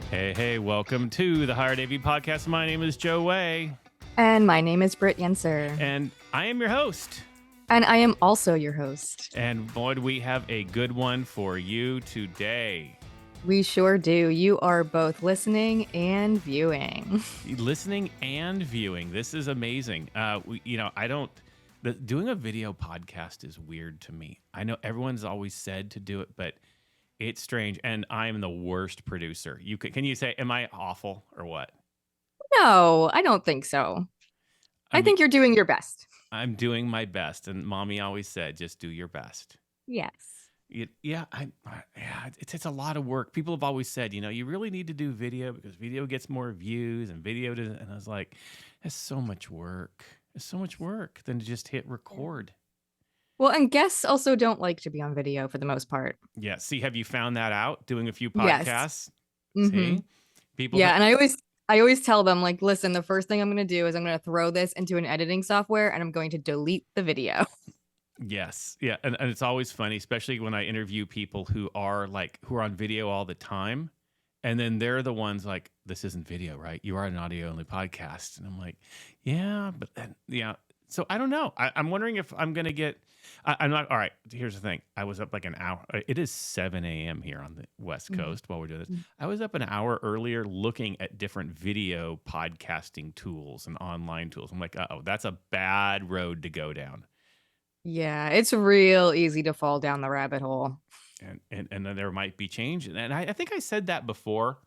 Hey, welcome to the Hired AV podcast. My name is Joe Way. And my name is Britt Yenser. And I am your host. And I am also your host. And boy, do we have a good one for you today. We sure do. You are both listening and viewing. Listening and viewing. This is amazing. Doing a video podcast is weird to me. I know everyone's always said to do it, but it's strange, and I am the worst producer. Can you say, am I awful or what? No, I don't think so. I think you're doing your best. I'm doing my best, and Mommy always said, just do your best. Yes. It's a lot of work. People have always said, you really need to do video because video gets more views, and video doesn't. And I was like, it's so much work. It's so much work than to just hit record. Well, and guests also don't like to be on video for the most part. Yeah. See, have you found that out doing a few podcasts? Yes. See, people. Yeah, and I always tell them, like, listen, the first thing I'm going to do is I'm going to throw this into an editing software and I'm going to delete the video. Yes. Yeah. And it's always funny, especially when I interview people who are on video all the time. And then they're the ones like, this isn't video, right? You are an audio only podcast. And I'm like, yeah, but then, yeah. So I don't know. I'm wondering if I'm going to get, I'm not, all right, here's the thing. I was up like an hour. It is 7 a.m. here on the West Coast while we're doing this. I was up an hour earlier looking at different video podcasting tools and online tools. I'm like, uh-oh, that's a bad road to go down. Yeah, it's real easy to fall down the rabbit hole. And then there might be change. And I think I said that before,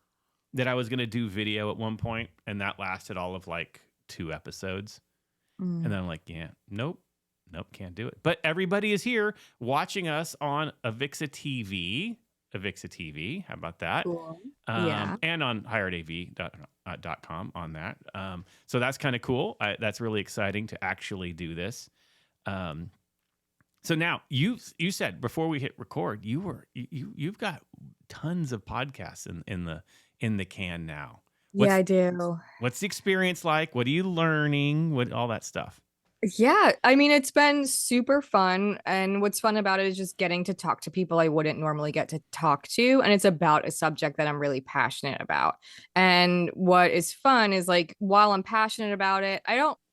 that I was going to do video at one point, and that lasted all of like 2 episodes. And then I'm like, yeah, nope, can't do it. But everybody is here watching us on AVIXA TV. AVIXA TV, how about that? Cool. Yeah. And on hiredav.com on that. So that's kind of cool. That's really exciting to actually do this. So now you said before we hit record, you've got tons of podcasts in the can now. Yeah, I do. What's the experience like? What are you learning? All that stuff? Yeah, I mean, it's been super fun. And what's fun about it is just getting to talk to people I wouldn't normally get to talk to. And it's about a subject that I'm really passionate about. And what is fun is, like, while I'm passionate about it,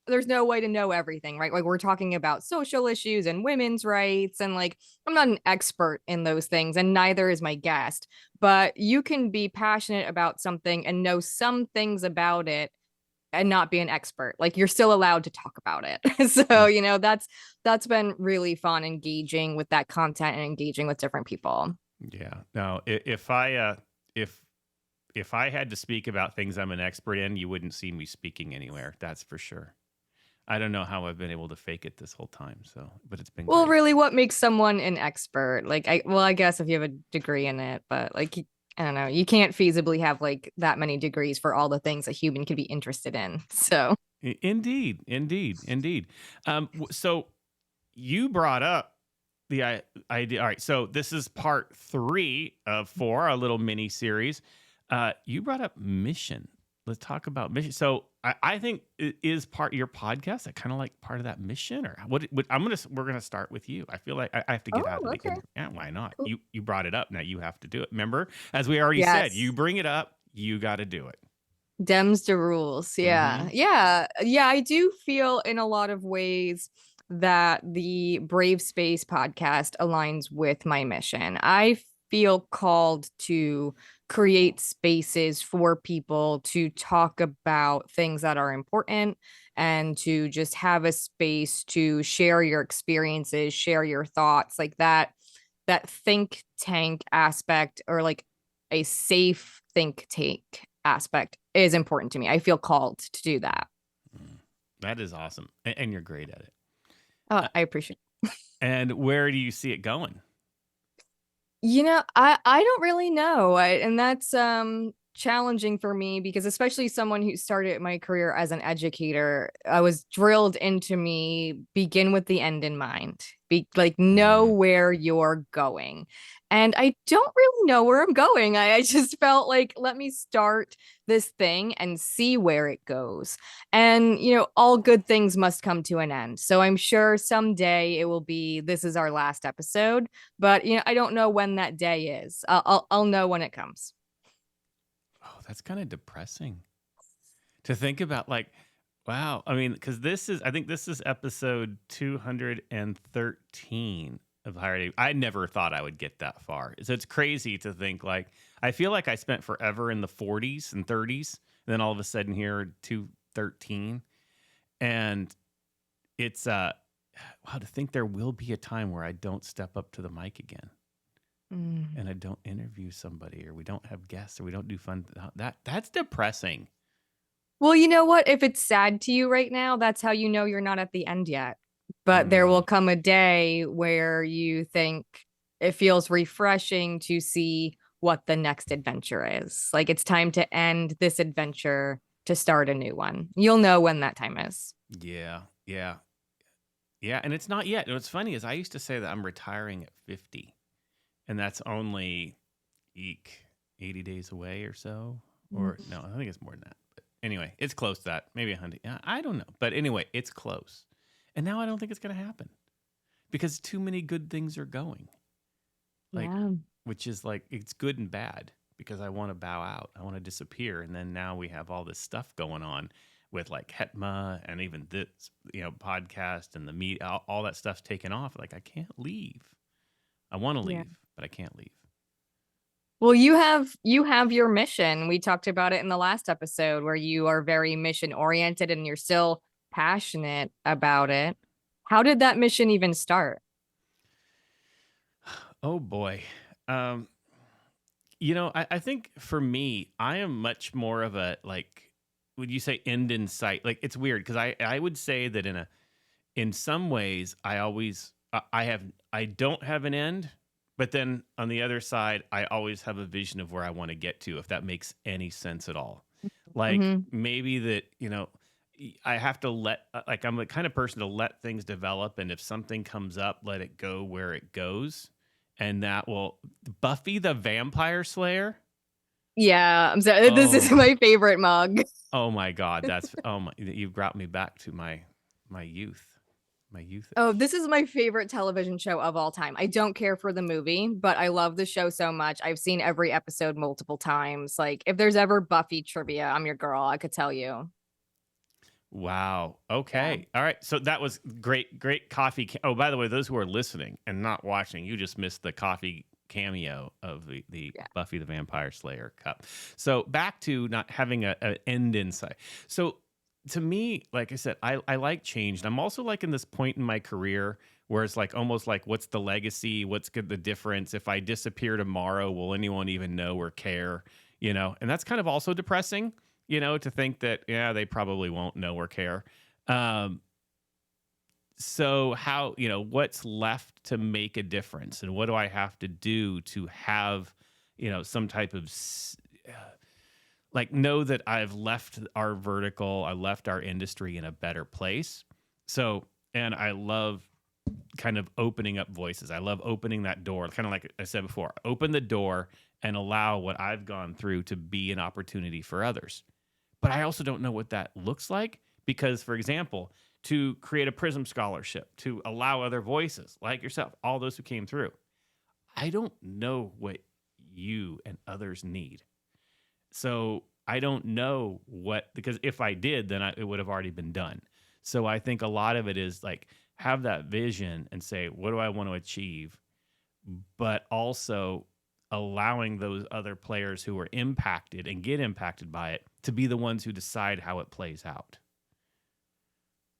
there's no way to know everything, right? Like, we're talking about social issues and women's rights, and like, I'm not an expert in those things, and neither is my guest, but you can be passionate about something and know some things about it and not be an expert. Like, you're still allowed to talk about it. So, that's been really fun, engaging with that content and engaging with different people. Yeah. Now, if I had to speak about things I'm an expert in, you wouldn't see me speaking anywhere. That's for sure. I don't know how I've been able to fake it this whole time. But it's been well, great. Really, what makes someone an expert? Like, I guess if you have a degree in it, but like, I don't know, you can't feasibly have like that many degrees for all the things a human could be interested in. So, indeed. So you brought up the idea. All right. So this is part 3 of 4, a little mini series. You brought up mission. Let's talk about mission. So I think it is part of your podcast. I kind of like part of that mission, or what? We're gonna start with you. I feel like I have to get out of the. Yeah, why not? Cool. You brought it up. Now you have to do it. Remember, as we already said, you bring it up, you got to do it. Dems to rules. Yeah. Mm-hmm. Yeah. I do feel in a lot of ways that the Brave Space podcast aligns with my mission. I feel called to create spaces for people to talk about things that are important, and to just have a space to share your experiences, share your thoughts, like that think tank aspect, or like a safe think tank aspect, is important to me. I feel called to do that. That is awesome. And you're great at it. Oh, I appreciate it. And where do you see it going? I don't really know. And that's challenging for me, because especially someone who started my career as an educator, I was drilled into me, begin with the end in mind. Know where you're going. And I don't really know where I'm going. I just felt like, let me start this thing and see where it goes. And, all good things must come to an end. So I'm sure someday it will be, this is our last episode. But, I don't know when that day is. I'll know when it comes. Oh, that's kind of depressing to think about. Like, wow. I mean, because I think this is episode 213 of Higher Ed. I never thought I would get that far. So it's crazy to think, like, I feel like I spent forever in the 40s and 30s. And then all of a sudden here, 213. And it's, wow, to think there will be a time where I don't step up to the mic again. And I don't interview somebody, or we don't have guests, or we don't do fun. That's depressing. Well, you know what? If it's sad to you right now, that's how you know you're not at the end yet. But there will come a day where you think it feels refreshing to see what the next adventure is. Like it's time to end this adventure to start a new one. You'll know when that time is. Yeah, yeah, yeah. And it's not yet. And what's funny is I used to say that I'm retiring at 50, and that's only 80 days away or so. Or no, I think it's more than that. But anyway, it's close to that. Maybe 100. I don't know. But anyway, it's close. And now I don't think it's going to happen because too many good things are going. Like, which is like, it's good and bad because I want to bow out. I want to disappear. And then now we have all this stuff going on with like Hetma and even this, podcast and the meet, all that stuff's taken off. Like, I can't leave. I want to leave, but I can't leave. Well, you have your mission. We talked about it in the last episode where you are very mission oriented and you're still passionate about it. How did that mission even start? Oh boy. I think for me, I am much more of a, like, would you say end in sight? Like, it's weird because I would say that in some ways I don't have an end, but then on the other side, I always have a vision of where I want to get to, if that makes any sense at all. Like maybe that, I have to like, I'm the kind of person to let things develop. And if something comes up, let it go where it goes. And that will Buffy the Vampire Slayer. Yeah, I'm sorry. This is my favorite mug. Oh my God. You brought me back to my youth. My youth. Oh, this is my favorite television show of all time. I don't care for the movie, but I love the show so much. I've seen every episode multiple times. Like, if there's ever Buffy trivia, I'm your girl. I could tell you. Wow. Okay. Yeah. All right. So that was great coffee. Oh, by the way, those who are listening and not watching, you just missed the coffee cameo of the Buffy the Vampire Slayer cup. So back to not having an end in sight. So to me, like I said, I like change. And I'm also like in this point in my career where it's like almost like, what's the legacy? What's the difference? If I disappear tomorrow, will anyone even know or care? And that's kind of also depressing, to think that, they probably won't know or care. So how, what's left to make a difference? And what do I have to do to have, some type of like know that I've left our vertical, I left our industry in a better place. So, and I love kind of opening up voices. I love opening that door, kind of like I said before, open the door and allow what I've gone through to be an opportunity for others. But I also don't know what that looks like because, for example, to create a PRISM scholarship, to allow other voices like yourself, all those who came through, I don't know what you and others need. So I don't know because if I did, then it would have already been done. So I think a lot of it is like have that vision and say, what do I want to achieve? But also allowing those other players who are impacted and get impacted by it to be the ones who decide how it plays out.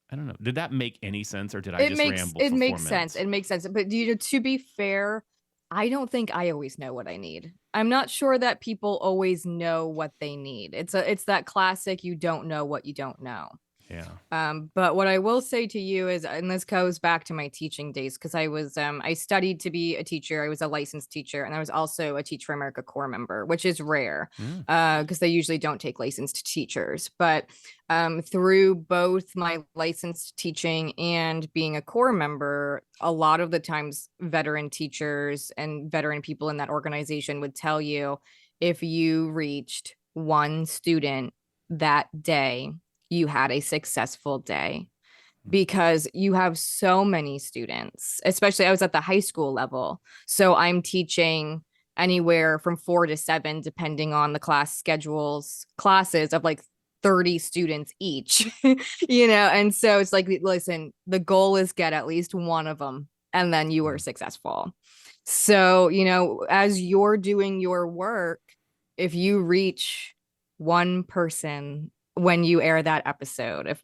I don't know. Did that make any sense or did I just ramble? It makes sense. It makes sense. But to be fair, I don't think I always know what I need. I'm not sure that people always know what they need. It's that classic, you don't know what you don't know. Yeah. But what I will say to you is, and this goes back to my teaching days, because I studied to be a teacher. I was a licensed teacher, and I was also a Teach for America Corps member, which is rare because they usually don't take licensed teachers. But through both my licensed teaching and being a Corps member, a lot of the times veteran teachers and veteran people in that organization would tell you if you reached one student that day, you had a successful day, because you have so many students, especially I was at the high school level. So I'm teaching anywhere from 4 to 7, depending on the classes of like 30 students each, and so it's like, listen, the goal is get at least one of them, and then you are successful. So, as you're doing your work, if you reach one person when you air that episode, if,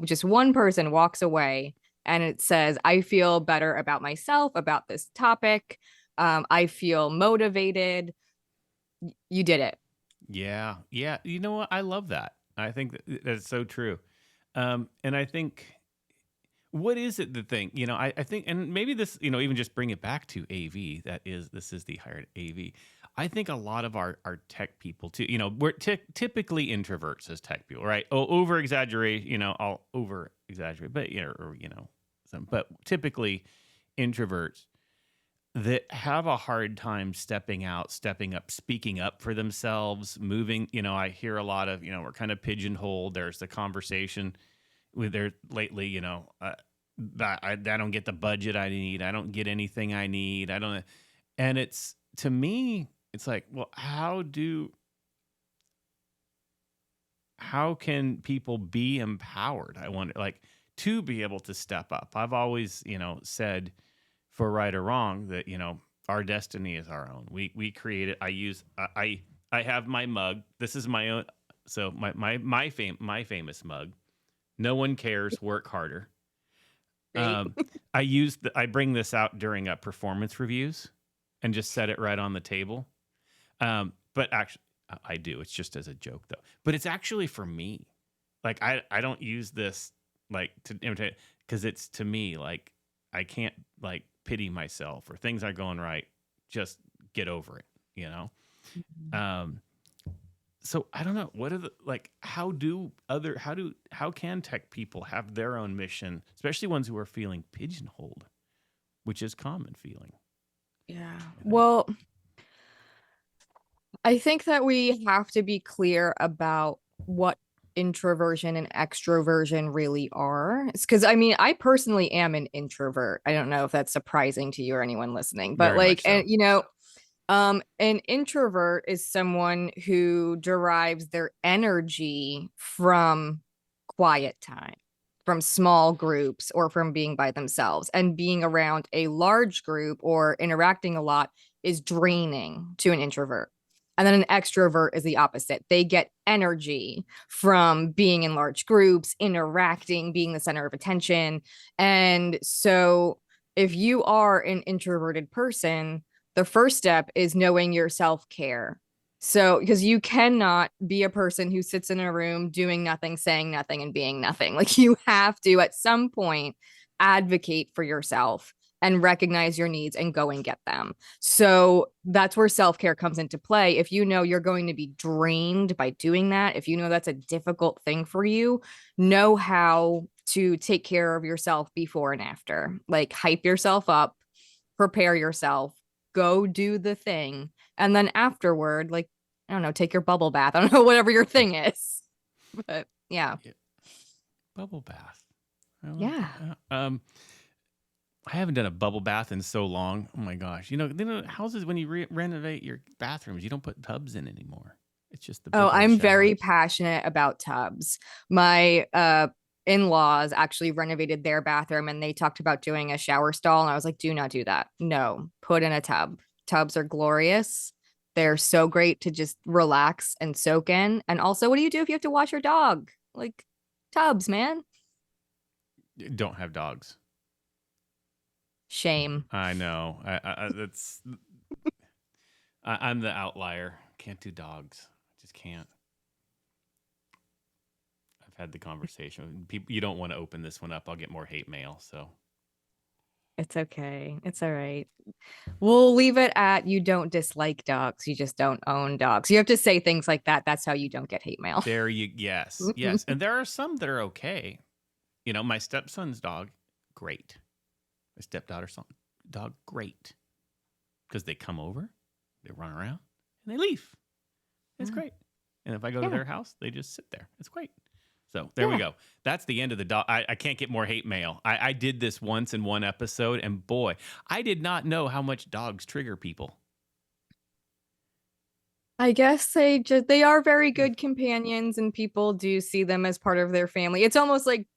just one person walks away and it says, I feel better about myself, about this topic, I feel motivated, you did it. Yeah. Yeah. You know what? I love that. I think that's so true. And I think, what is it the thing? I think, and maybe this, even just bring it back to AV. This is the hired AV. I think a lot of our tech people too, we're typically introverts as tech people, right? Oh, over exaggerate, I'll over exaggerate, but, but typically introverts that have a hard time stepping out, stepping up, speaking up for themselves, moving. I hear a lot of, we're kind of pigeonholed. There's the conversation with there lately, that I don't get the budget I need. I don't get anything I need. I don't, and it's, to me, it's like, well, how can people be empowered? I wonder, like, to be able to step up. I've always, said, for right or wrong, that, our destiny is our own. We create it. I have my mug. This is my own. So my famous mug. No one cares. Work harder. Great. I bring this out during performance reviews, and just set it right on the table. But actually, I do. It's just as a joke, though. But it's actually for me. Like, I don't use this like to imitate, because it's, to me, like, I can't, like, pity myself or things aren't going right. Just get over it. So I don't know, what are the, like, how can tech people have their own mission, especially ones who are feeling pigeonholed, which is common feeling. Yeah. Well, I think that we have to be clear about what introversion and extroversion really are. Because, I mean, I personally am an introvert. I don't know if that's surprising to you or anyone listening, but Very like, much so. an introvert is someone who derives their energy from quiet time, from small groups, or from being by themselves. And being around a large group or interacting a lot is draining to an introvert. And then an extrovert is the opposite. They get energy from being in large groups, interacting, being the center of attention. And so if you are an introverted person, the first step is knowing your self-care. So, because you cannot be a person who sits in a room doing nothing, saying nothing, and being nothing. Like, you have to, at some point, advocate for yourself and recognize your needs and go and get them. So that's where self-care comes into play. If you know you're going to be drained by doing that, if you know that's a difficult thing for you, know how to take care of yourself before and after. Like, hype yourself up, prepare yourself, go do the thing, and then afterward, like, I don't know, take your bubble bath. I don't know, whatever your thing is. But yeah. Bubble bath. Yeah. I haven't done a bubble bath in so long. Oh my gosh. Houses, when you renovate your bathrooms, you don't put tubs in anymore. It's just the big Oh, old I'm very showers. passionate about tubs. My in-laws actually renovated their bathroom and they talked about doing a shower stall, and I was like, do not do that. No, put in a tub. Tubs are glorious. They're so great to just relax and soak in. And also, what do you do if you have to wash your dog? Like, tubs, man. Don't have dogs. Shame. I know. I'm the outlier. Can't do dogs. I just can't. I've had the conversation. People, you don't want to open this one up. I'll get more hate mail. So It's okay. It's all right. We'll leave it at, you don't dislike dogs. You just don't own dogs. You have to say things like that. That's how you don't get hate mail. yes. And there are some that are okay. My stepson's dog, great. My stepdaughter's dog, great. Because they come over, they run around, and they leave. It's great. And if I go to their house, they just sit there. It's great. So there we go. That's the end of the dog. I can't get more hate mail. I did this once in one episode, and boy, I did not know how much dogs trigger people. I guess they are very good companions and people do see them as part of their family. It's almost like,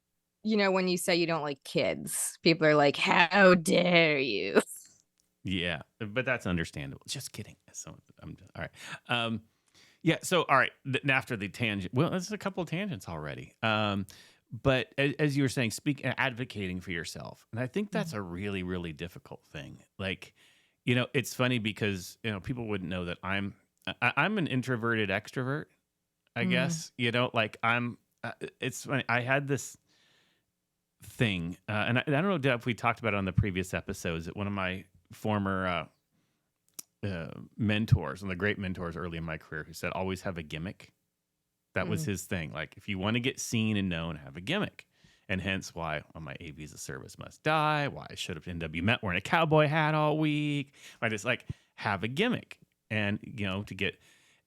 when you say you don't like kids, people are like, "How dare you?" Yeah, but that's understandable. Just kidding. So I'm all right. Yeah. So all right. After the tangent, well, there's a couple of tangents already. But as you were saying, advocating for yourself, and I think that's a really, really difficult thing. Like, it's funny because people wouldn't know that I'm an introverted extrovert. I Mm, guess like I'm. It's funny. I had this thing, and I don't know if we talked about it on the previous episodes. That one of my former mentors, one of the great mentors early in my career, who said, "Always have a gimmick." That was mm, his thing. Like, if you want to get seen and known, have a gimmick. And hence why my AVIXA service must die. Why I showed up to NW Met wearing a cowboy hat all week. I just like have a gimmick, and to get.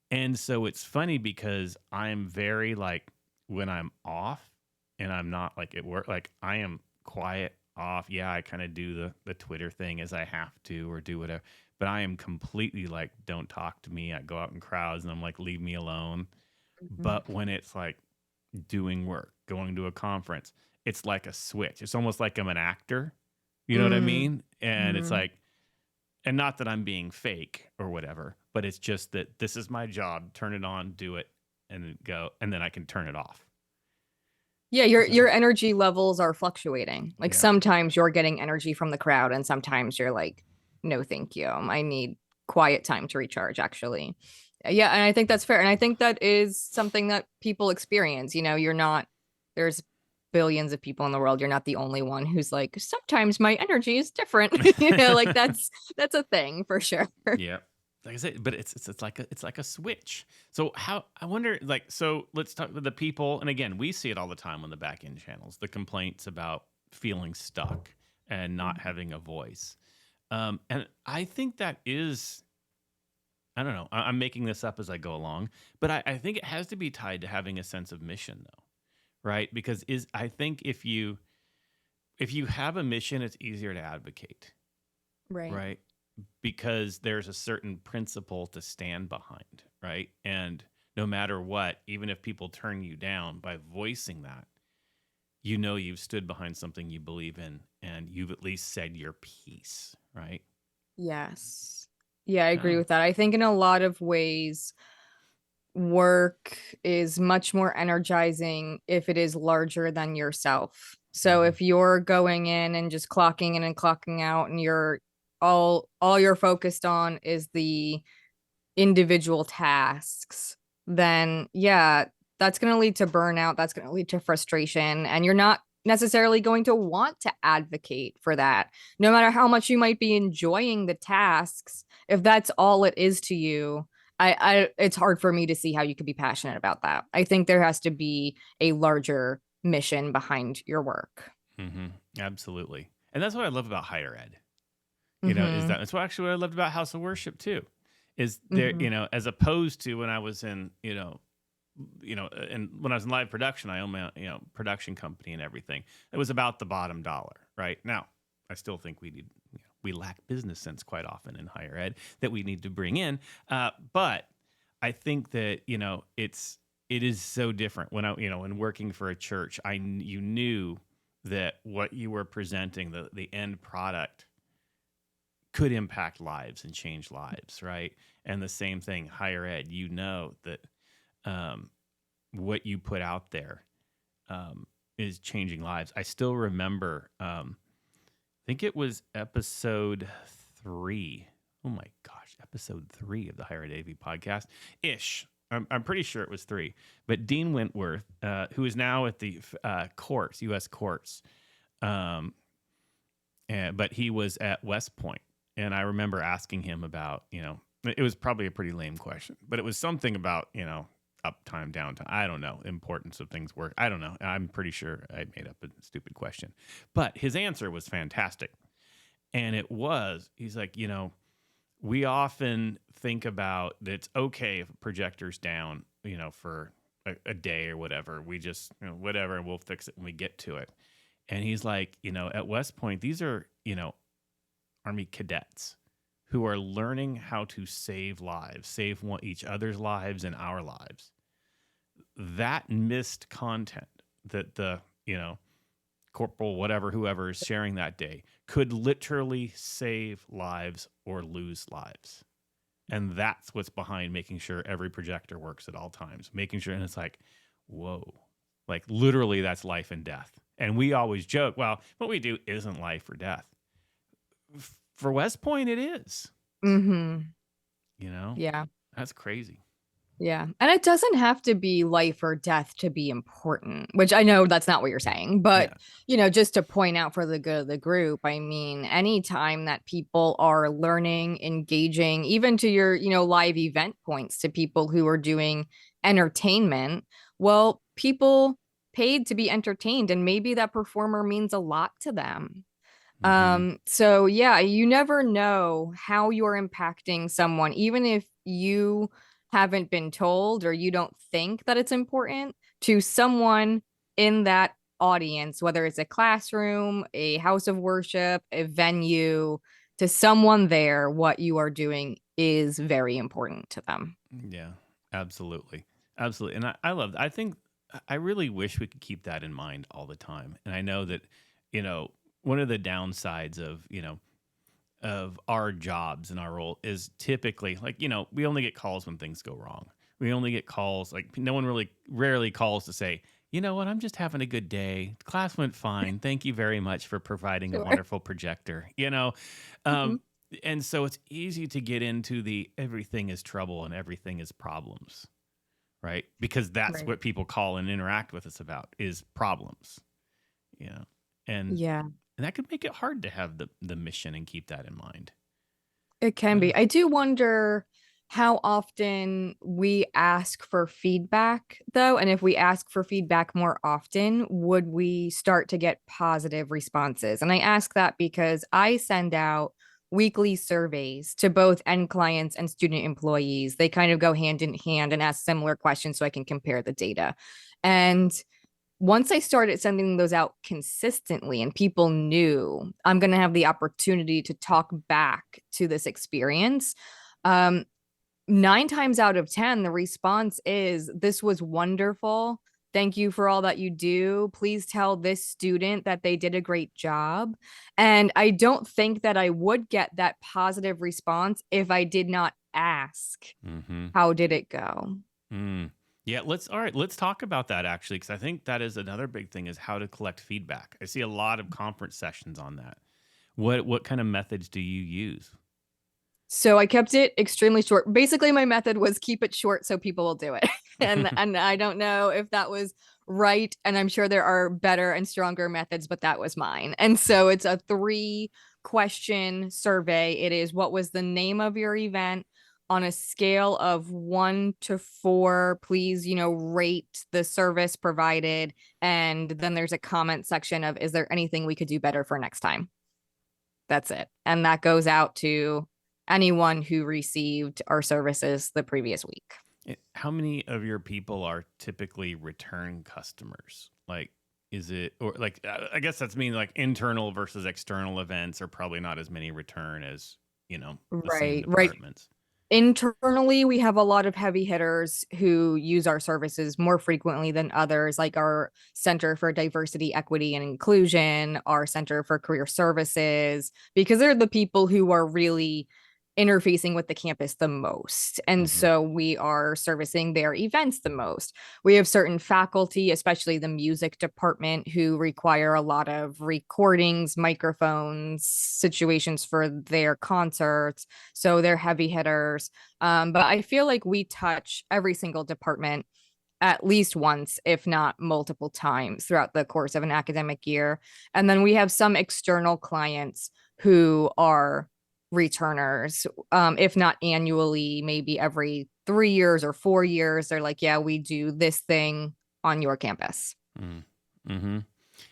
And so it's funny because I'm very like when I'm off and I'm not like at work, like I am quiet off. Yeah, I kind of do the Twitter thing as I have to or do whatever. But I am completely like, don't talk to me. I go out in crowds and I'm like, leave me alone. mm, But when it's like doing work, going to a conference, it's like a switch. It's almost like I'm an actor. You know what I mm, mean? And it's mm. like, and not that I'm being fake or whatever, but it's just that this is my job. Turn it on, do it, and then go, and then I can turn it off. Yeah, your So your energy levels are fluctuating. Like yeah, sometimes you're getting energy from the crowd, and sometimes you're like, no, thank you. I need quiet time to recharge, actually. Yeah, and I think that's fair. And I think that is something that people experience. You're not, there's billions of people in the world. You're not the only one who's like, sometimes my energy is different. Like that's a thing for sure. yeah. Like I said, but it's like a switch. So how I wonder, like, so let's talk with the people, and again, we see it all the time on the back end channels. The complaints about feeling stuck and not having a voice. And I think that is, I don't know. I'm making this up as I go along, but I think it has to be tied to having a sense of mission, though, right? Because I think if you have a mission, it's easier to advocate, Right. right? Because there's a certain principle to stand behind, right? And no matter what, even if people turn you down by voicing that, you've stood behind something you believe in, and you've at least said your piece, right? Yes. Yeah, I I don't agree know. with that. I think in a lot of ways, work is much more energizing if it is larger than yourself. So Mm-hmm. if you're going in and just clocking in and clocking out and you're all you're focused on is the individual tasks, then yeah, that's going to lead to burnout, that's going to lead to frustration, and you're not necessarily going to want to advocate for that. No matter how much you might be enjoying the tasks, if that's all it is to you, I it's hard for me to see how you could be passionate about that. I think there has to be a larger mission behind your work. Mm-hmm. Absolutely. And that's what I love about higher ed. Is Mm-hmm. that's what actually what I loved about House of Worship too. Is there, Mm-hmm. as opposed to when I was in, and when I was in live production, I own my, production company and everything. It was about the bottom dollar, right? Now, I still think we lack business sense quite often in higher ed that we need to bring in. But I think that, it is so different when when working for a church, you knew that what you were presenting, the end product could impact lives and change lives, right? And the same thing, higher ed, that um, what you put out there is changing lives. I still remember, I think it was episode 3. Oh my gosh, episode 3 of the Higher Ed AV podcast ish. I'm pretty sure it was 3. But Dean Wentworth, who is now at the courts, U.S. courts, um, but he was at West Point, and I remember asking him about, it was probably a pretty lame question, but it was something about, uptime, downtime. I don't know, importance of things work. I don't know. I'm pretty sure I made up a stupid question, but his answer was fantastic. And he's like, we often think about that it's okay if a projector's down, for a day or whatever. We just, whatever, and we'll fix it when we get to it. And he's like, at West Point, these are, Army cadets who are learning how to save lives, save each other's lives and our lives. That missed content that the, corporal, whatever, whoever is sharing that day could literally save lives or lose lives. And that's what's behind making sure every projector works at all times, making sure. And it's like, whoa, like literally that's life and death. And we always joke, well, what we do isn't life or death. For West Point, it is, Mm-hmm. Yeah. that's crazy. Yeah. And it doesn't have to be life or death to be important, which I know that's not what you're saying, but Yeah. just to point out for the good of the group, I mean, anytime that people are learning, engaging, even to your, live event points to people who are doing entertainment, well, people paid to be entertained, and maybe that performer means a lot to them. Mm-hmm. So yeah, you never know how you're impacting someone, even if you haven't been told or you don't think that it's important to someone in that audience, whether it's a classroom, a house of worship, a venue, to someone there, what you are doing is very important to them. Yeah, absolutely. Absolutely. And I love that. I really wish we could keep that in mind all the time. And I know that, one of the downsides of, of our jobs and our role is typically like, we only get calls when things go wrong. We only get calls, like no one rarely calls to say, you know what, I'm just having a good day. Class went fine. Thank you very much for providing a Sure. wonderful projector, Mhm. Um, and so it's easy to get into the everything is trouble and everything is problems, right? Because that's Right. what people call and interact with us about is problems, you know, and Yeah. and that could make it hard to have the mission and keep that in mind. It can Yeah. be. I do wonder how often we ask for feedback, though. And if we ask for feedback more often, would we start to get positive responses? And I ask that because I send out weekly surveys to both end clients and student employees. They kind of go hand in hand and ask similar questions so I can compare the data. And once I started sending those out consistently and people knew I'm going to have the opportunity to talk back to this experience, 9 times out of 10, the response is, "This was wonderful. Thank you for all that you do. Please tell this student that they did a great job." And I don't think that I would get that positive response if I did not ask, Mm-hmm. how did it go? Mm. Yeah, let's talk about that actually, because I think that is another big thing is how to collect feedback. I see a lot of conference sessions on that. What kind of methods do you use? So I kept it extremely short. Basically, my method was keep it short so people will do it. And I don't know if that was right. And I'm sure there are better and stronger methods, but that was mine. And so it's a 3 question survey. It is, what was the name of your event? On a scale of 1 to 4, please, rate the service provided. And then there's a comment section of, is there anything we could do better for next time? That's it. And that goes out to anyone who received our services the previous week. How many of your people are typically return customers? Like, is it, or like, I guess that's mean like internal versus external events are probably not as many return as, the same Right, right. departments. Internally, we have a lot of heavy hitters who use our services more frequently than others, like our Center for Diversity, Equity, and Inclusion, our Center for Career Services, because they're the people who are really interfacing with the campus the most. And Mm-hmm. so we are servicing their events the most. We have certain faculty, especially the music department, who require a lot of recordings, microphones, situations for their concerts. So they're heavy hitters. But I feel like we touch every single department at least once, if not multiple times throughout the course of an academic year. And then we have some external clients who are returners, if not annually, maybe every 3 years or 4 years. They're like, yeah, we do this thing on your campus. Mm-hmm.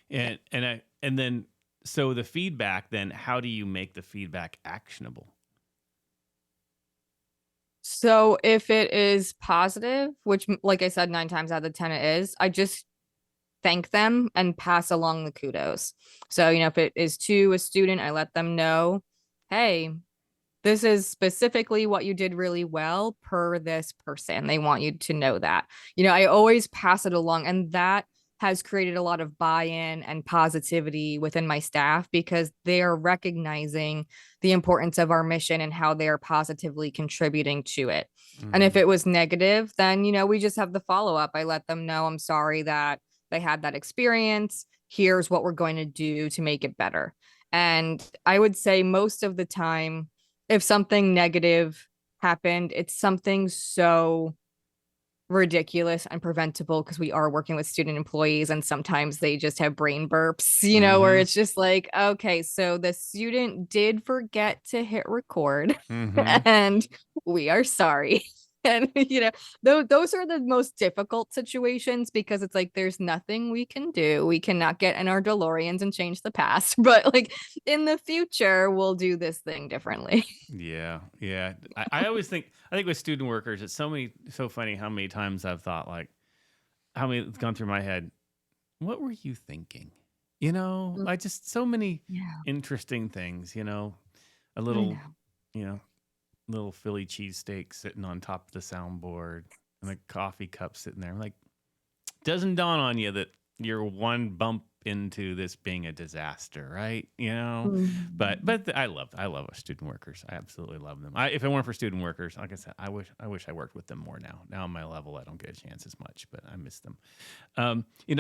Yeah. And then so the feedback, then how do you make the feedback actionable? So if it is positive, which, like I said, 9 times out of 10 it is, I just thank them and pass along the kudos. So, if it is to a student, I let them know, hey, this is specifically what you did really well per this person. They want you to know that. I always pass it along, and that has created a lot of buy-in and positivity within my staff because they are recognizing the importance of our mission and how they are positively contributing to it. And if Mm-hmm. it was negative, then, we just have the follow-up. I let them know I'm sorry that they had that experience. Here's what we're going to do to make it better. And I would say most of the time, if something negative happened, it's something so ridiculous and preventable because we are working with student employees and sometimes they just have brain burps, where Mm-hmm. it's just like, okay, so the student did forget to hit record Mm-hmm. and we are sorry. And those are the most difficult situations because it's like there's nothing we can do. We cannot get in our DeLoreans and change the past, but like in the future, we'll do this thing differently. Yeah, yeah. I always I think with student workers, it's so funny how many times I've thought like, how many it's gone through my head. What were you thinking? I just so many Yeah, interesting things. A I little, know. you know, little Philly cheesesteak sitting on top of the soundboard and a coffee cup sitting there. Like, doesn't dawn on you that you're one bump into this being a disaster, right? I love our student workers. I absolutely love them. If it weren't for student workers, like I said, I wish I worked with them more now. Now on my level, I don't get a chance as much, but I miss them.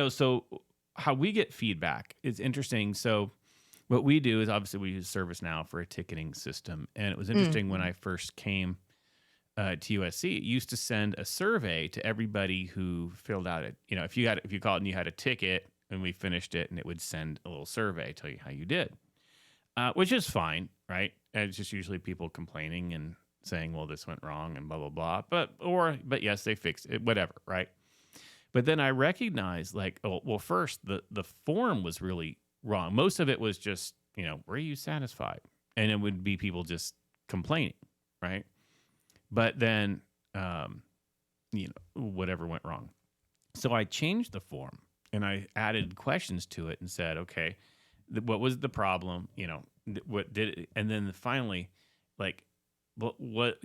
So how we get feedback is interesting. So what we do is obviously we use ServiceNow for a ticketing system, and it was interesting when Mhm. I first came to USC, it used to send a survey to everybody who filled out it. If you called and you had a ticket and we finished it, and it would send a little survey, tell you how you did, which is fine, right? And it's just usually people complaining and saying, "Well, this went wrong," and blah blah blah. But yes, they fixed it, whatever, right? But then I recognized, like, oh, well, first the form was really wrong. Most of it was just, were you satisfied? And it would be people just complaining, right? But then, whatever went wrong. So I changed the form and I added questions to it and said, okay, what was the problem? What did it? And then finally, like, what,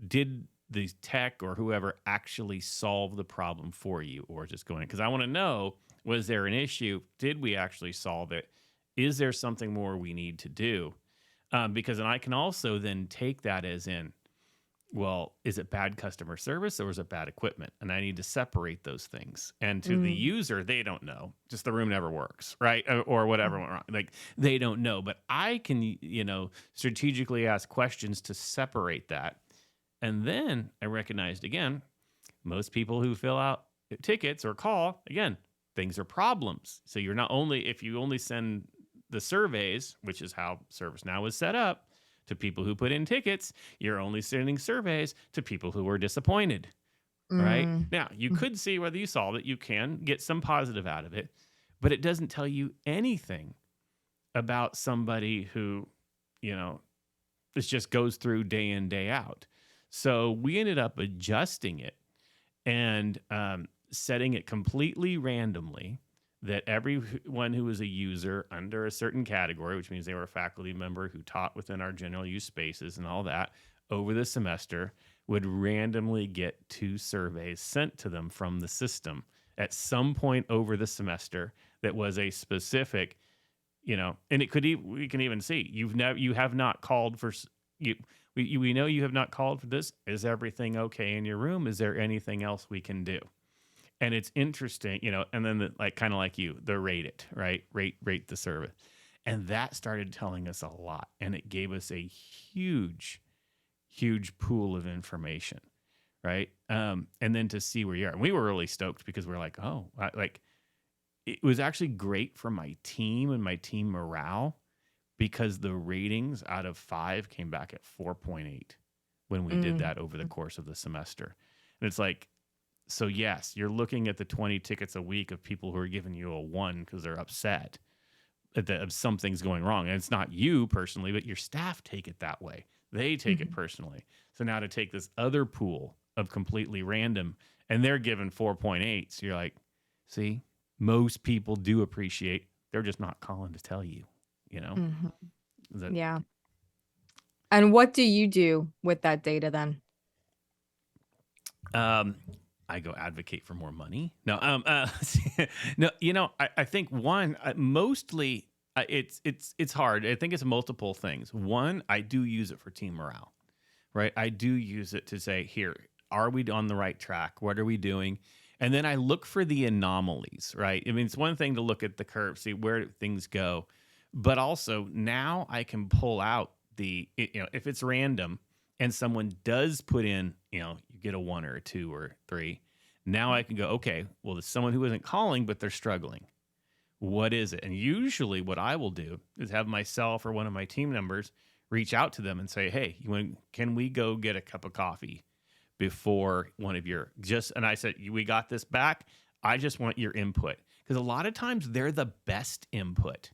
did the tech or whoever actually solve the problem for you or just going, because I want to know, was there an issue? Did we actually solve it? Is there something more we need to do? Because then I can also then take that as in, well, is it bad customer service or is it bad equipment? And I need to separate those things. And to the Mm. user, they don't know. Just the room never works, right? Or whatever went wrong. Like they don't know. But I can, strategically ask questions to separate that. And then I recognized again, most people who fill out tickets or call, again, things are problems. So you're not only, if you only send the surveys, which is how ServiceNow is set up, to people who put in tickets, you're only sending surveys to people who were disappointed, right? Mm. Now, you could see whether you solve it, you can get some positive out of it, but it doesn't tell you anything about somebody who, it just goes through day in, day out. So we ended up adjusting it and setting it completely randomly that everyone who was a user under a certain category, which means they were a faculty member who taught within our general use spaces and all that over the semester, would randomly get 2 surveys sent to them from the system at some point over the semester that was a specific, and it could we can even see you have not called for you. We know you have not called for this. Is everything okay in your room? Is there anything else we can do? And it's interesting, and then kind of like you, the rate it, right? Rate the service. And that started telling us a lot. And it gave us a huge, huge pool of information, right? And then to see where you are. And we were really stoked because we're like, it was actually great for my team and my team morale because the ratings out of 5 came back at 4.8 when we did Mm. that over the course of the semester. And it's like, so yes, you're looking at the 20 tickets a week of people who are giving you a 1 because they're upset that something's going wrong. And it's not you personally, but your staff take it that way. They take it Mhm. personally. So now to take this other pool of completely random and they're given 4.8. So you're like, see, most people do appreciate. They're just not calling to tell you, you know? Mhm. That Yeah. And what do you do with that data then? Um, I go advocate for more money. No, no. I think one mostly it's hard. I think it's multiple things. One, I do use it for team morale, right? I do use it to say, here, are we on the right track? What are we doing? And then I look for the anomalies, right? I mean, it's one thing to look at the curve, see where things go, but also now I can pull out if it's random and someone does put in, you get a one or a two or three. Now I can go, okay, well, there's someone who isn't calling, but they're struggling. What is it? And usually what I will do is have myself or one of my team members reach out to them and say, hey, can we go get a cup of coffee before one of your and I said, we got this back. I just want your input. Because a lot of times they're the best input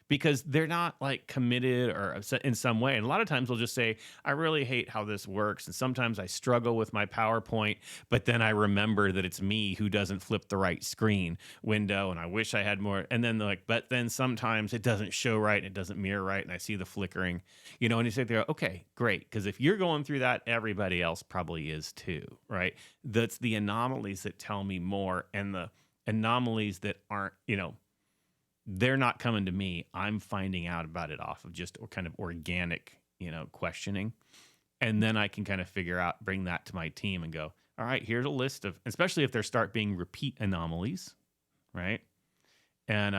because they're not like committed or upset in some way. And a lot of times they'll just say, I really hate how this works. And sometimes I struggle with my PowerPoint, but then I remember that it's me who doesn't flip the right screen window. And I wish I had more. And then they're like, but then sometimes it doesn't show right. And it doesn't mirror right. And I see the flickering, and you say, there, okay, great. Because if you're going through that, everybody else probably is too, right? That's the anomalies that tell me more and the anomalies that aren't, they're not coming to me. I'm finding out about it off of just kind of organic, questioning. And then I can kind of bring that to my team and go, all right, here's a list of, especially if there start being repeat anomalies, right? And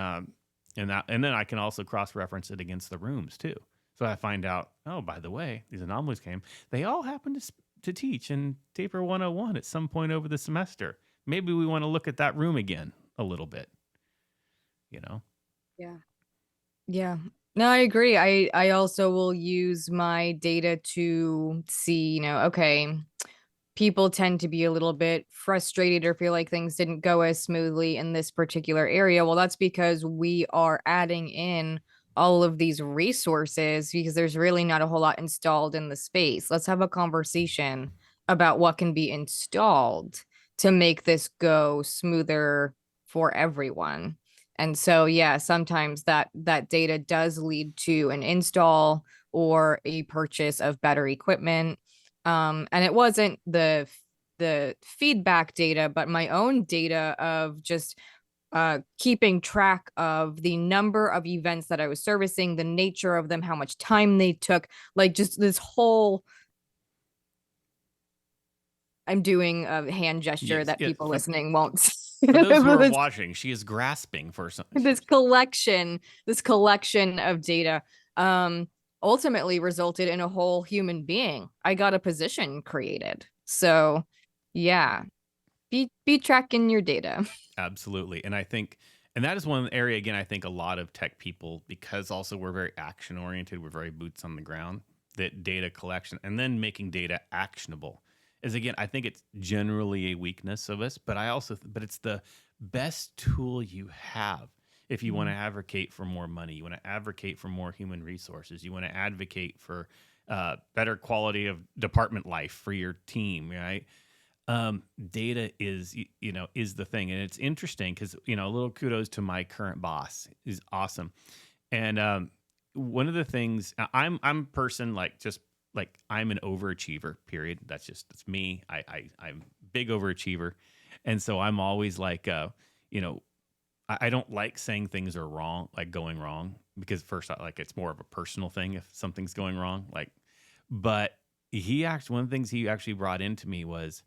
then I can also cross-reference it against the rooms too. So I find out, oh, by the way, these anomalies they all happen to teach in Taper 101 at some point over the semester. Maybe we want to look at that room again a little bit, Yeah. Yeah. No, I agree. I also will use my data to see, okay, people tend to be a little bit frustrated or feel like things didn't go as smoothly in this particular area. Well, that's because we are adding in all of these resources because there's really not a whole lot installed in the space. Let's have a conversation about what can be installed to make this go smoother for everyone. And so, yeah, sometimes that data does lead to an install or a purchase of better equipment. And it wasn't the feedback data, but my own data of just keeping track of the number of events that I was servicing, the nature of them, how much time they took, like just this whole. I'm doing a hand gesture Yes, that yes. people listening won't see. For those who are this, watching, she is grasping for something. this collection of data ultimately resulted in a whole human being. I got a position created. So yeah, be tracking your data. Absolutely. And that is one area, again, I think a lot of tech people, because also we're very action oriented, we're very boots on the ground, that data collection and then making data actionable is, again, I think it's generally a weakness of us, but but it's the best tool you have. If you want to advocate for more money, you want to advocate for more human resources, you want to advocate for better quality of department life for your team, right? Data is the thing, and it's interesting because a little kudos to my current boss is awesome, and one of the things I'm a person like I'm an overachiever. Period. That's me. I'm a big overachiever, and so I'm always like I don't like saying things are wrong, like going wrong, because first it's more of a personal thing if something's going wrong, but one of the things he actually brought into me was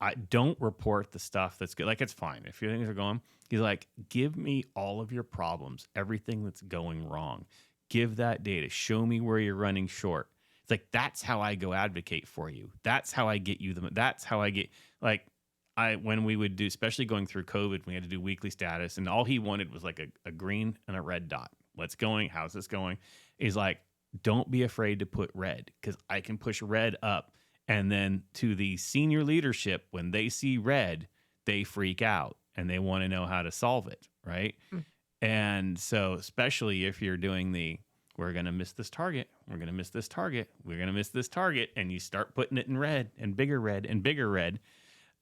I don't report the stuff that's good. Like, it's fine if your things are going. He's like, give me all of your problems, everything that's going wrong. Give that data. Show me where you're running short. It's like, that's how I go advocate for you. That's how I get you that's how I get, when we would do, especially going through COVID, we had to do weekly status, and all he wanted was like a green and a red dot. What's going? How's this going? He's like, don't be afraid to put red, because I can push red up. And then to the senior leadership, when they see red, they freak out and they want to know how to solve it, right? Mm. And so, especially if you're doing we're going to miss this target, we're going to miss this target, we're going to miss this target, and you start putting it in red and bigger red and bigger red.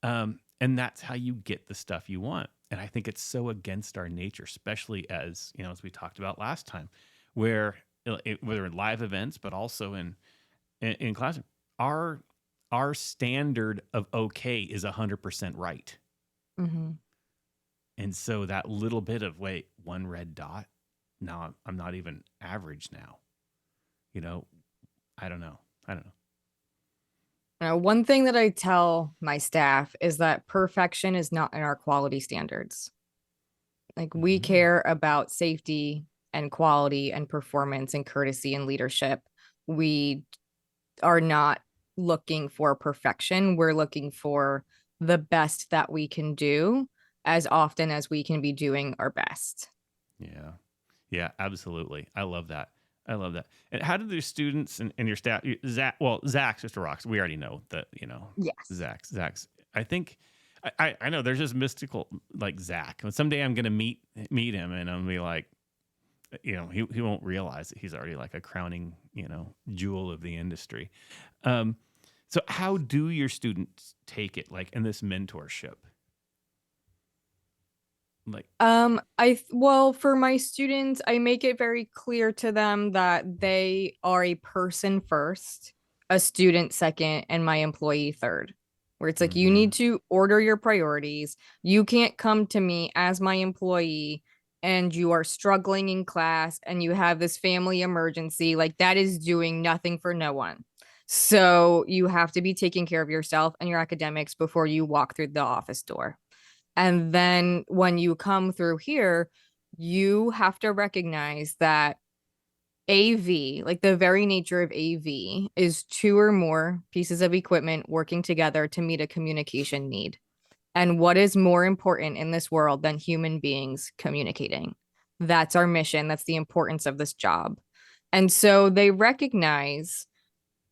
And that's how you get the stuff you want. And I think it's so against our nature, especially as we talked about last time, whether in live events, but also in in classroom, our our standard of okay is 100% right. Mhm. And so that little bit of wait, one red dot, now I'm not even average now. You know, I don't know. I don't know. One thing that I tell my staff is that perfection is not in our quality standards. Like we Mm-hmm. care about safety and quality and performance and courtesy and leadership. We are not looking for perfection. We're looking for the best that we can do as often as we can be doing our best. Yeah. Yeah, absolutely. I love that. I love that. And how do the students and your staff, Zach, well, Zach's Mr. Rocks, we already know that, Yes. Zach's, I think, I know there's this mystical, like Zach. And someday I'm going to meet him and I'm going to be like, he won't realize that he's already like a crowning, jewel of the industry. Um, so how do your students take it, like in this mentorship? Like, Well, for my students, I make it very clear to them that they are a person first, a student second, and my employee third. Where it's like you mm-hmm, need to order your priorities. You can't come to me as my employee and you are struggling in class and you have this family emergency. Like that is doing nothing for no one. So you have to be taking care of yourself and your academics before you walk through the office door. And then when you come through here, you have to recognize that AV, like the very nature of AV, is two or more pieces of equipment working together to meet a communication need. And what is more important in this world than human beings communicating? That's our mission. That's the importance of this job. And so they recognize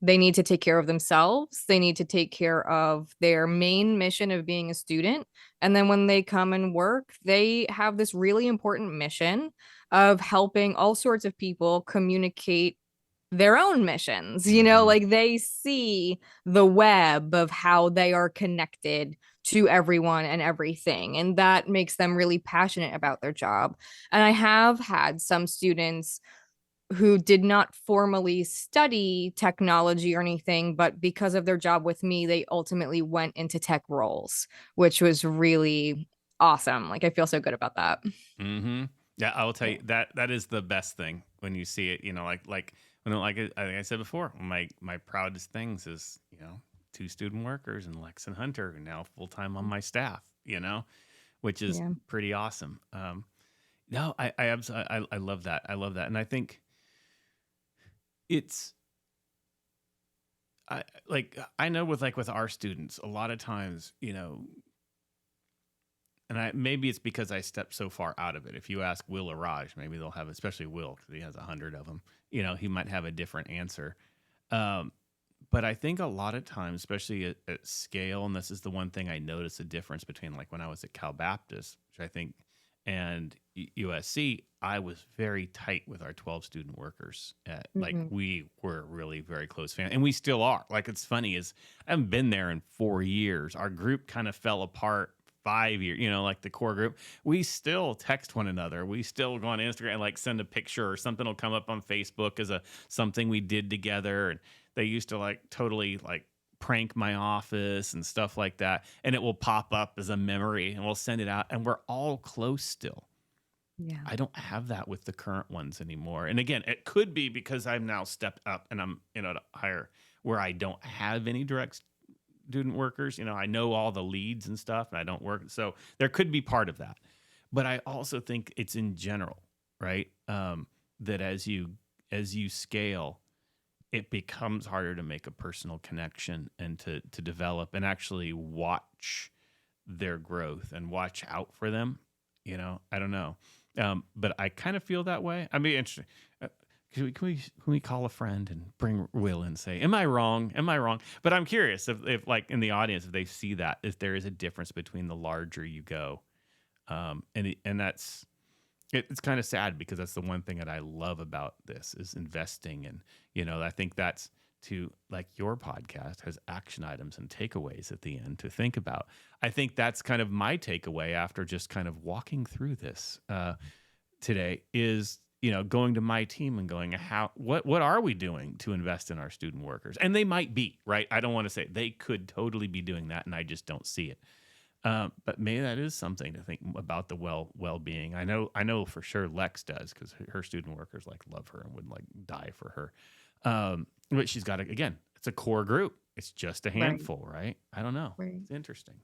they need to take care of themselves. They need to take care of their main mission of being a student. And then when they come and work, they have this really important mission of helping all sorts of people communicate their own missions. mm-hmm, Like they see the web of how they are connected to everyone and everything. And that makes them really passionate about their job. And I have had some students who did not formally study technology or anything, but because of their job with me, they ultimately went into tech roles, which was really awesome. Like I feel so good about that. mm-hmm. Yeah, I will tell Yeah. you that is the best thing when you see it. Like when I think I said before, my proudest things is two student workers and Lex and Hunter are now full time on my staff. Which is Yeah. pretty awesome. No, I absolutely I love that. I love that, and I think it's I know with our students a lot of times and I maybe it's because I stepped so far out of it. If you ask Will or Raj, maybe they'll have, especially Will because he has 100 of them. He might have a different answer. Um, but I think a lot of times, especially at scale, and this is the one thing I noticed a difference between like when I was at Cal Baptist, which I think, and USC, I was very tight with our 12 student workers. Like Mhm. we were really very close family, and we still are. Like it's funny is I haven't been there in 4 years. Our group kind of fell apart 5 years, like the core group. We still text one another. We still go on Instagram and like send a picture or something will come up on Facebook as a something we did together. And they used to like totally like prank my office and stuff like that. And it will pop up as a memory and we'll send it out. And we're all close still. Yeah. I don't have that with the current ones anymore. And again, it could be because I've now stepped up and I'm higher where I don't have any direct student workers. I know all the leads and stuff and I don't work. So there could be part of that. But I also think it's in general, right? That as you scale, it becomes harder to make a personal connection and to develop and actually watch their growth and watch out for them. I don't know, but I kind of feel that way. I'd be interesting. Can we call a friend and bring Will and say, "Am I wrong? Am I wrong?" But I'm curious if like in the audience if they see that if there is a difference between the larger you go, and it's kind of sad because that's the one thing that I love about this is investing. And, I think that's to like your podcast has action items and takeaways at the end to think about. I think that's kind of my takeaway after just kind of walking through this today is going to my team and going, what are we doing to invest in our student workers? And they might be, right? I don't want to say they could totally be doing that, and I just don't see it. But maybe that is something to think about the well-being. I know for sure Lex does, because her student workers like love her and would like die for her. But she's got again, it's a core group. It's just a Right. handful, right? I don't know. Right. It's interesting.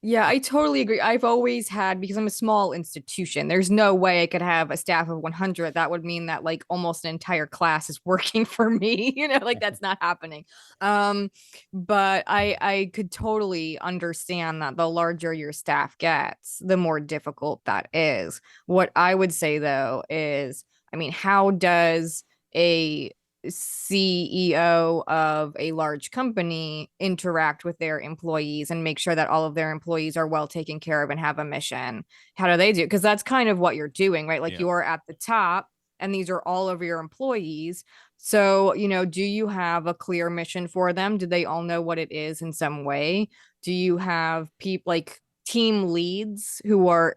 Yeah, I totally agree. I've always had, because I'm a small institution, there's no way I could have a staff of 100. That would mean that like almost an entire class is working for me, like that's not happening. Um, but I could totally understand that the larger your staff gets, the more difficult that is. What I would say though is, I mean, how does a CEO of a large company interact with their employees and make sure that all of their employees are well taken care of and have a mission? How do they do? Because that's kind of what you're doing, right? Like Yeah. you're at the top and these are all of your employees. So, do you have a clear mission for them? Do they all know what it is in some way? Do you have people like team leads who are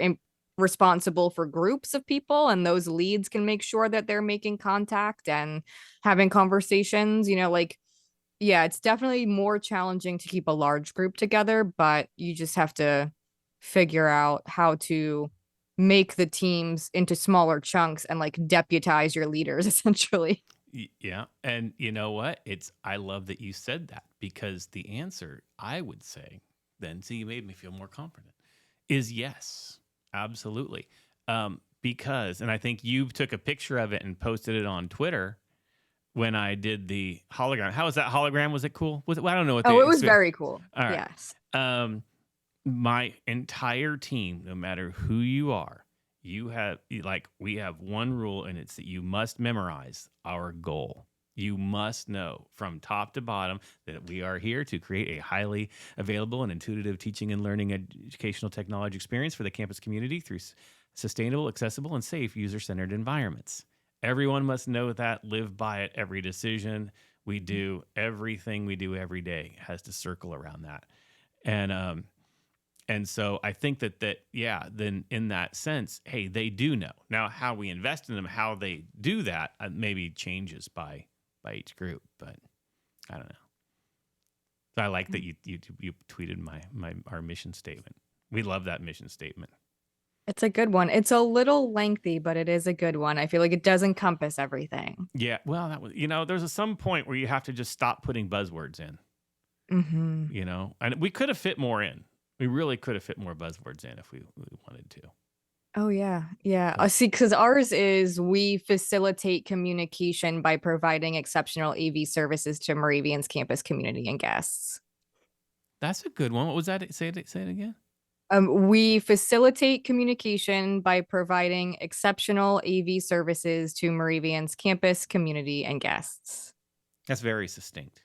responsible for groups of people, and those leads can make sure that they're making contact and having conversations, like, yeah, it's definitely more challenging to keep a large group together, but you just have to figure out how to make the teams into smaller chunks and like deputize your leaders essentially. Yeah. And you know what? I love that you said that, because the answer, I would say, then, see, you made me feel more confident, is yes. Absolutely. Because, and I think you took a picture of it and posted it on Twitter when I did the hologram. How was that hologram? Was it cool? Was it, well, I don't know what Oh, they it was expect. very cool. All right. Yes. My entire team, no matter who you are, we have one rule, and it's that you must memorize our goal. You must know from top to bottom that we are here to create a highly available and intuitive teaching and learning educational technology experience for the campus community through sustainable, accessible, and safe user-centered environments. Everyone must know that, live by it. Every decision we do, everything we do every day has to circle around that. And so I think yeah, then in that sense, hey, they do know. Now, how we invest in them, how they do that, maybe changes by each group, but I don't know. So I like that you tweeted our mission statement. We love that mission statement. It's a good one. It's a little lengthy, but it is a good one. I feel like it does encompass everything. Yeah, well, that was, there's some point where you have to just stop putting buzzwords in. Mm-hmm. And we could have fit more in. We really could have fit more buzzwords in if we wanted to. Oh yeah. Yeah. But See, because ours is we facilitate communication by providing exceptional AV services to Moravian's campus community and guests. that's a good one. What was that? Say it again. We facilitate communication by providing exceptional AV services to Moravian's campus community and guests. That's very succinct.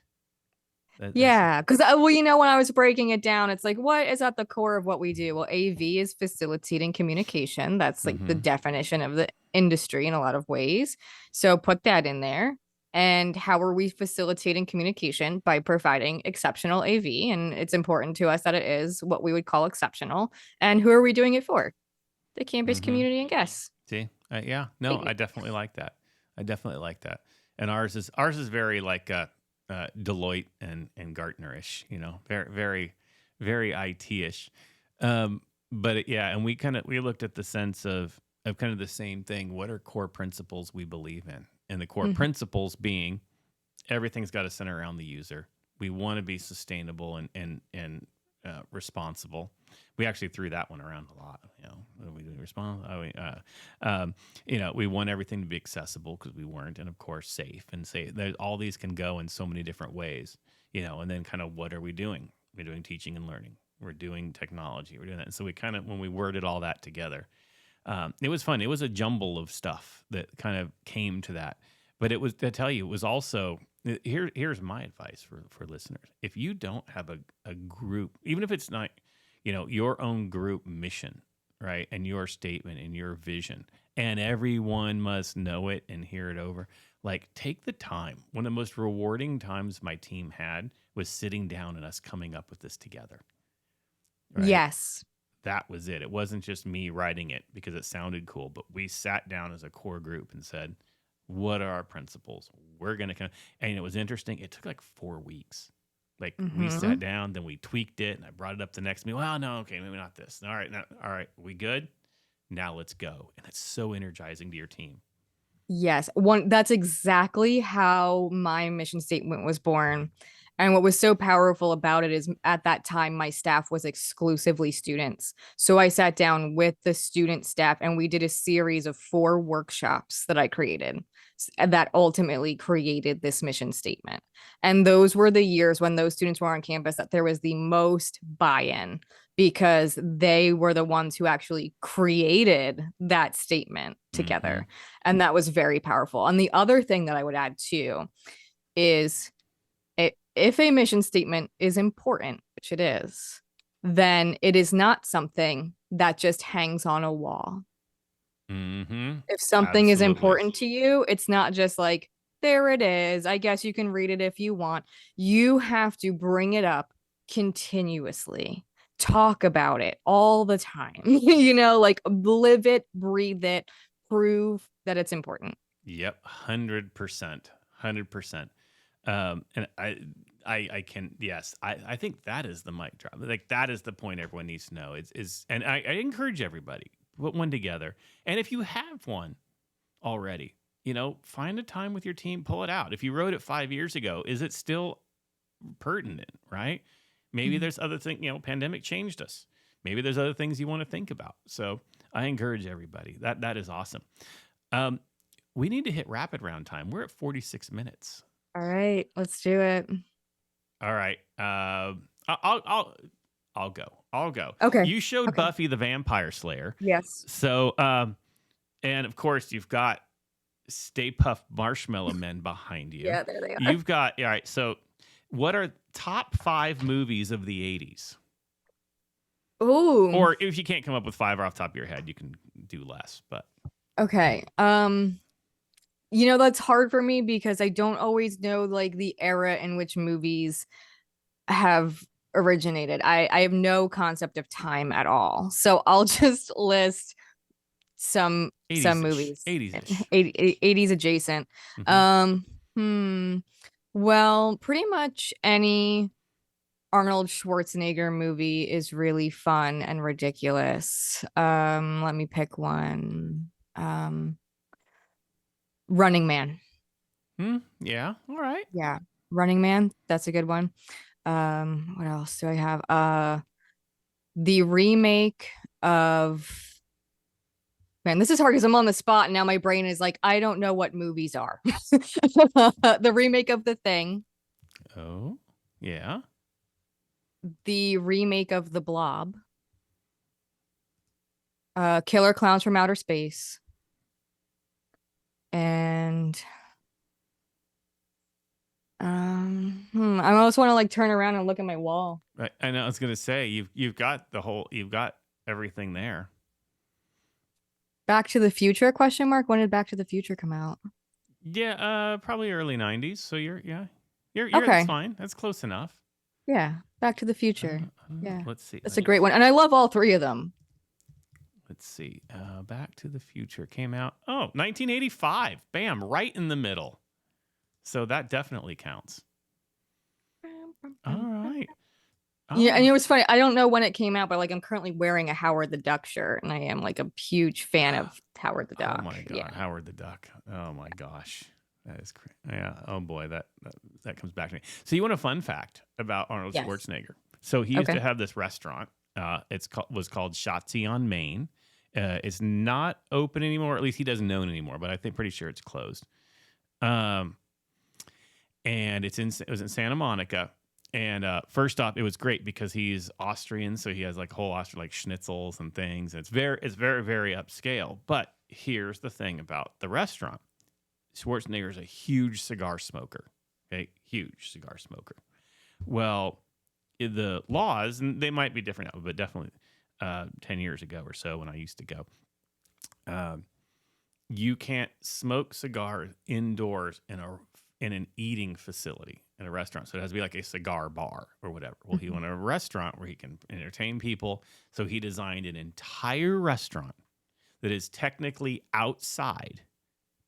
Yeah, because when I was breaking it down, it's like, what is at the core of what we do? Well, AV is facilitating communication. That's like the definition of the industry in a lot of ways. So put that in there. And how are we facilitating communication? By providing exceptional AV. And it's important to us that it is what we would call exceptional. And who are we doing it for? The campus community and guests. See, yeah, no, I definitely like that. And ours is very like Deloitte and Gartner-ish, very, very, very IT-ish. Yeah, and we looked at the sense of kind of the same thing. What are core principles we believe in? And the core principles being everything's got to center around the user. We want to be sustainable and responsible. We actually threw that one around a lot. We didn't respond. We want everything to be accessible, because we weren't, and of course safe. And say all these can go in so many different ways. And then kind of what are we doing? We're doing teaching and learning. We're doing technology. We're doing that. And so we kind of, when we worded all that together, it was fun. It was a jumble of stuff that kind of came to that. But it was, to tell you, it was also, here's my advice for listeners. If you don't have a group, even if it's not, your own group mission, right, and your statement and your vision, and everyone must know it and hear it over, like, take the time. One of the most rewarding times my team had was sitting down and us coming up with this together. Right? Yes. that was it. It wasn't just me writing it because it sounded cool, but we sat down as a core group and said, what are our principles? We're going to come. And it was interesting. It took like 4 weeks. Like we sat down, then we tweaked it, and I brought it up the next meeting. Well, no, okay, maybe not this. All right, all right, we good? Now let's go. And it's so energizing to your team. Yes, that's exactly how my mission statement was born. And what was so powerful about it is at that time, my staff was exclusively students. So I sat down with the student staff and we did a series of 4 workshops that I created that ultimately created this mission statement. And those were the years when those students were on campus that there was the most buy-in because they were the ones who actually created that statement together. And that was very powerful. And the other thing that I would add too is if a mission statement is important, which it is, then it is not something that just hangs on a wall. If something is important to you, it's not just like, there it is. I guess you can read it if you want. You have to bring it up continuously. Talk about it all the time. Like live it, breathe it, prove that it's important. Yep, 100%. 100%. And I can, yes, I think that is the mic drop. Like that is the point everyone needs to know and I encourage everybody, put one together. And if you have one already, find a time with your team, pull it out. If you wrote it 5 years ago, is it still pertinent, right? Maybe there's other things, pandemic changed us. Maybe there's other things you want to think about. So I encourage everybody. That is awesome. We need to hit rapid round time. We're at 46 minutes. All right, let's do it. All right. I'll go. Okay. You showed Buffy the Vampire Slayer. Yes. So, and of course you've got Stay Puft Marshmallow Men behind you. Yeah, there they are. You've got, all right. So what are top 5 movies of the 80s? Ooh. Or if you can't come up with 5 off the top of your head, you can do less, but. Okay. That's hard for me because I don't always know like the era in which movies have originated. I have no concept of time at all. So I'll just list some 80s-ish. movies. 80s-ish. 80s adjacent. Well, pretty much any Arnold Schwarzenegger movie is really fun and ridiculous. Let me pick one. Running Man. Yeah. All right. Yeah. Running Man. That's a good one. What else do I have? The remake of, man, this is hard because I'm on the spot and now my brain is like, I don't know what movies are. The remake of The Thing. Oh, yeah. The remake of The Blob. Killer Clowns from Outer Space. And I almost want to like turn around and look at my wall. I know. I was gonna say you've got everything there. Back to the Future ? When did Back to the Future come out? Yeah, probably early 90s. So you're okay. That's fine. That's close enough. Yeah, Back to the Future. Yeah, let's see. That's a great one, and I love all 3 of them. Let's see. Back to the Future came out. Oh, 1985. Bam, right in the middle. So that definitely counts. All right. Yeah, and it was funny. I don't know when it came out, but like I'm currently wearing a Howard the Duck shirt, and I am like a huge fan of Howard the Duck. Oh my god, yeah. Howard the Duck. Oh my gosh, that is crazy. Yeah. Oh boy, that comes back to me. So you want a fun fact about Arnold Schwarzenegger? So he used to have this restaurant. Was called Shotzi on Main. It's not open anymore. At least he doesn't own anymore. But pretty sure it's closed. And it was in Santa Monica. And first off, it was great because he's Austrian, so he has like whole Austrian like schnitzels and things. And it's very, very upscale. But here's the thing about the restaurant: Schwarzenegger is a huge cigar smoker. Okay, huge cigar smoker. Well, the laws, and they might be different now, but definitely 10 years ago or so when I used to go, you can't smoke cigars indoors in an eating facility. in a restaurant. So it has to be like a cigar bar or whatever. Well, he wanted a restaurant where he can entertain people. So he designed an entire restaurant that is technically outside,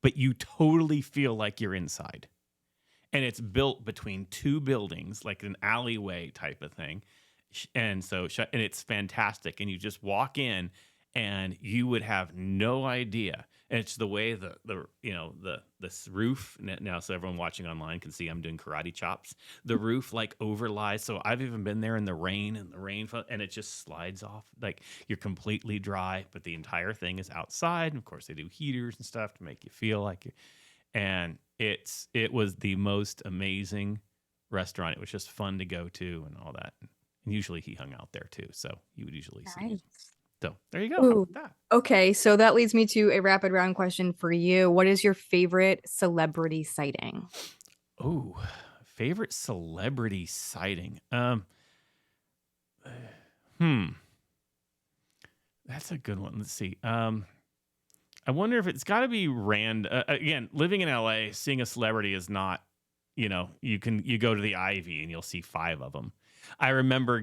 but you totally feel like you're inside. And it's built between two buildings, like an alleyway type of thing. And so, and it's fantastic. And you just walk in and you would have no idea. And it's the way this roof now, so everyone watching online can see I'm doing karate chops. The roof like overlies. So I've even been there in the rain and it just slides off. Like you're completely dry, but the entire thing is outside. And of course they do heaters and stuff to make you feel like you. And it was the most amazing restaurant. It was just fun to go to and all that. And usually he hung out there too. So you would usually see him. So there you go. How about that? Okay, so that leads me to a rapid round question for you. What is your favorite celebrity sighting? Oh, favorite celebrity sighting. That's a good one. Let's see. I wonder if it's got to be random. Again, living in LA, seeing a celebrity is not, you go to the Ivy and you'll see 5 of them. I remember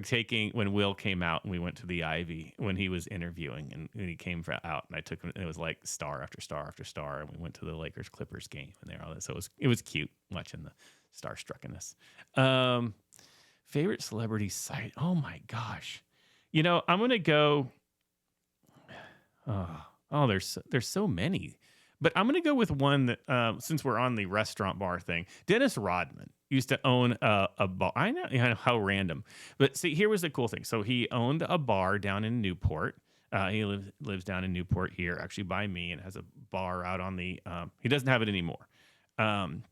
when Will came out and we went to the Ivy when he was interviewing and when he came out and I took him and it was like star after star after star and we went to the Lakers Clippers game and all that. So it was cute watching the starstruckness. Favorite celebrity sight. Oh my gosh. I'm going to go. There's so many. But I'm going to go with one that, since we're on the restaurant bar thing, Dennis Rodman used to own a bar. I know how random. But see, here was the cool thing. So he owned a bar down in Newport. He lives down in Newport here, actually by me, and has a bar out on the, he doesn't have it anymore. And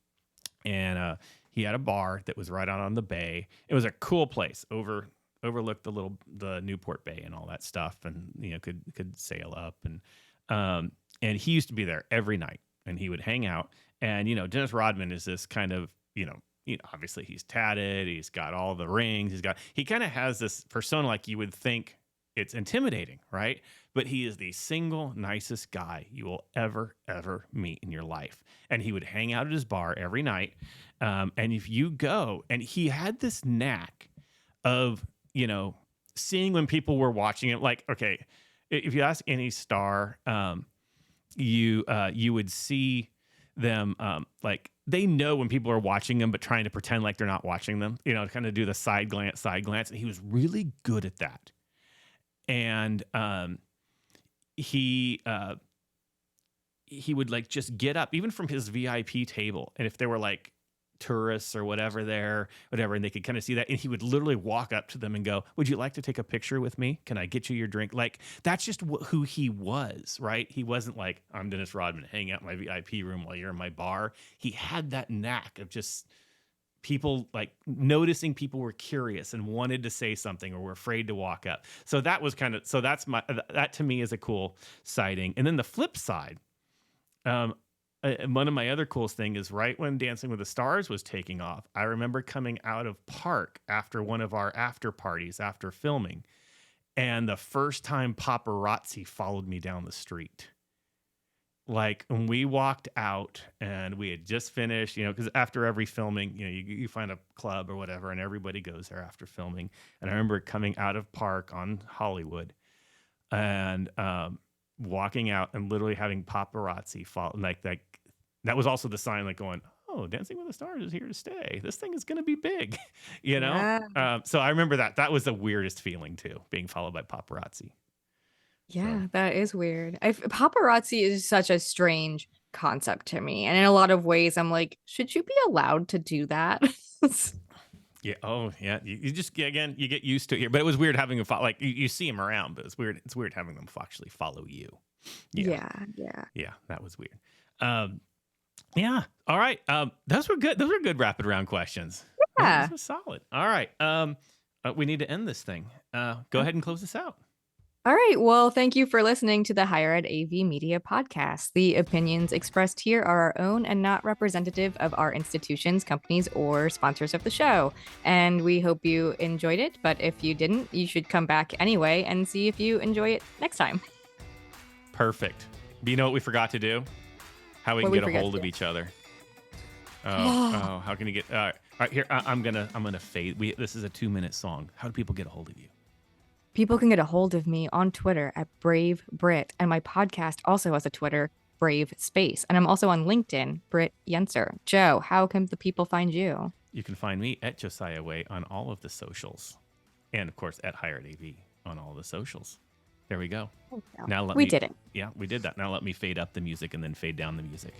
he had a bar that was right out on the bay. It was a cool place, overlooked the Newport Bay and all that stuff, and could sail up and he used to be there every night and he would hang out. And Dennis Rodman is this kind of obviously he's tatted, he's got all the rings, he kind of has this persona like you would think it's intimidating, right? But he is the single nicest guy you will ever meet in your life. And he would hang out at his bar every night. And if you go, and he had this knack of seeing when people were watching it. Like, okay, if you ask any star, you would see them like they know when people are watching them, but trying to pretend like they're not watching them. Kind of do the side glance, and he was really good at that. And he would like just get up even from his VIP table, and if there were like tourists or whatever, and they could kind of see that, and he would literally walk up to them and go, "Would you like to take a picture with me? Can I get you your drink?" Like that's just who he was, right? He wasn't like, "I'm Dennis Rodman, hang out in my VIP room while you're in my bar." He had that knack of just people like noticing people were curious and wanted to say something or were afraid to walk up. So that was that to me is a cool sighting. And then the flip side, one of my other coolest thing is right when Dancing with the Stars was taking off, I remember coming out of park after one of our after parties after filming, and the first time paparazzi followed me down the street. Like when we walked out and we had just finished, because after every filming, you find a club or whatever and everybody goes there after filming. And I remember coming out of park on Hollywood and walking out and literally having paparazzi follow. Like that was also the sign like going, "Oh, Dancing with the Stars is here to stay. This thing is going to be big," Yeah. So I remember that was the weirdest feeling too, being followed by paparazzi. Yeah, that is weird. Paparazzi is such a strange concept to me. And in a lot of ways, I'm like, should you be allowed to do that? Yeah. Oh, yeah. You just, again, you get used to it here. But it was weird having them follow, like you see them around, but it's weird. It's weird having them actually follow you. Yeah. Yeah, that was weird. Yeah. All right. Those were good. Those were good rapid round questions. Yeah. This was solid. All right. We need to end this thing. Go ahead and close this out. All right. Well, thank you for listening to the Higher Ed AV Media Podcast. The opinions expressed here are our own and not representative of our institutions, companies, or sponsors of the show. And we hope you enjoyed it. But if you didn't, you should come back anyway and see if you enjoy it next time. Perfect. But you know what we forgot to do? How we can get a hold of each other. How can you get? All right, here I'm gonna fade. This is a 2-minute song. How do people get a hold of you? People can get a hold of me on Twitter at Brave Brit, and my podcast also has a Twitter, Brave Space, and I'm also on LinkedIn, Britt Yenser. Joe, how can the people find you? You can find me at Josiah Way on all of the socials, and of course at Hired AV on all the socials. There we go. We did it. Yeah, we did that. Now let me fade up the music and then fade down the music.